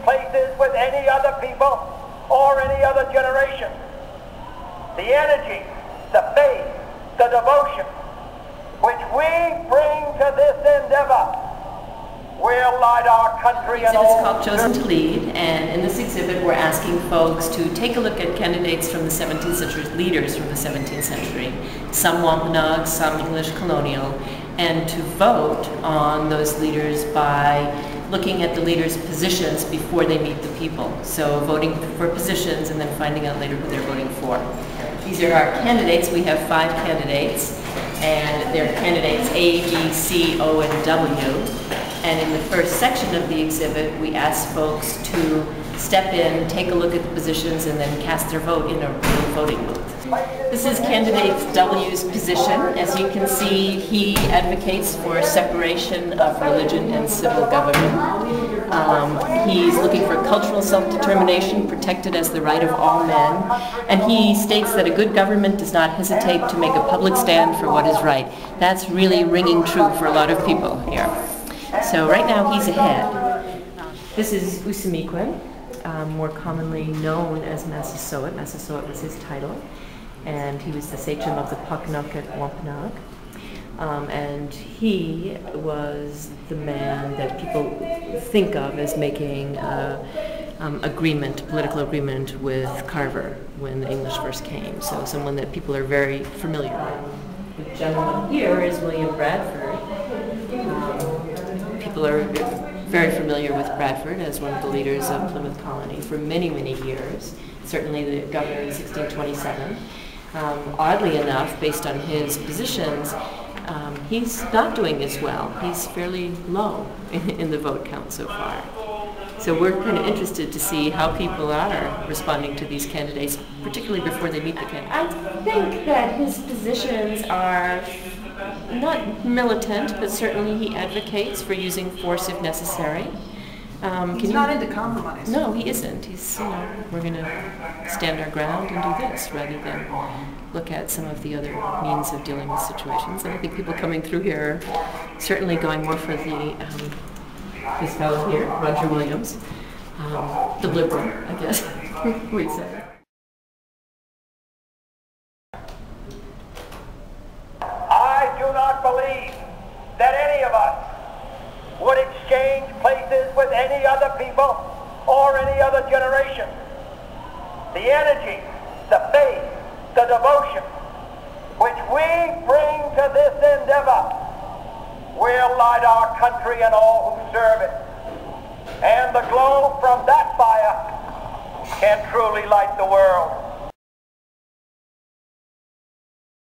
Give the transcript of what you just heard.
places with any other people or any other generation. The energy, the faith, the devotion which we bring to this endeavor will light our country and all. It's called Chosen to Lead, and in this exhibit we're asking folks to take a look at candidates from the 17th century, leaders from the 17th century, some Wampanoag, some English colonial, and to vote on those leaders by looking at the leaders' positions before they meet the people. So voting for positions and then finding out later who they're voting for. These are our candidates. We have 5 candidates, and they're candidates A, B, C, O, and W. And in the first section of the exhibit, we ask folks to step in, take a look at the positions, and then cast their vote in a real voting booth. This is candidate W's position. As you can see, he advocates for separation of religion and civil government. He's looking for cultural self-determination protected as the right of all men. And he states that a good government does not hesitate to make a public stand for what is right. That's really ringing true for a lot of people here. So right now he's ahead. This is Usamiquin, more commonly known as Massasoit. Massasoit was his title, and he was the sachem of the Pokanoket Wampanoag. And he was the man that people think of as making political agreement with Carver when the English first came. So someone that people are very familiar with. The gentleman here is William Bradford. People are very familiar with Bradford as one of the leaders of Plymouth Colony for many, many years, certainly the governor in 1627. Oddly enough, based on his positions, he's not doing as well. He's fairly low in the vote count so far. So we're kind of interested to see how people are responding to these candidates, particularly before they meet the candidates. I think that his positions are not militant, but certainly he advocates for using force if necessary. He's not into compromise. No, he isn't. He's, we're going to stand our ground and do this rather than look at some of the other means of dealing with situations. And I think people coming through here are certainly going more for the this fellow here, Roger Williams, the liberal, I guess we'd say. I do not believe that any of us would exchange places with any other people or any other generation. The energy, the faith, the devotion which we bring to this endeavor will light our country and all who serve it. And the glow from that fire can truly light the world.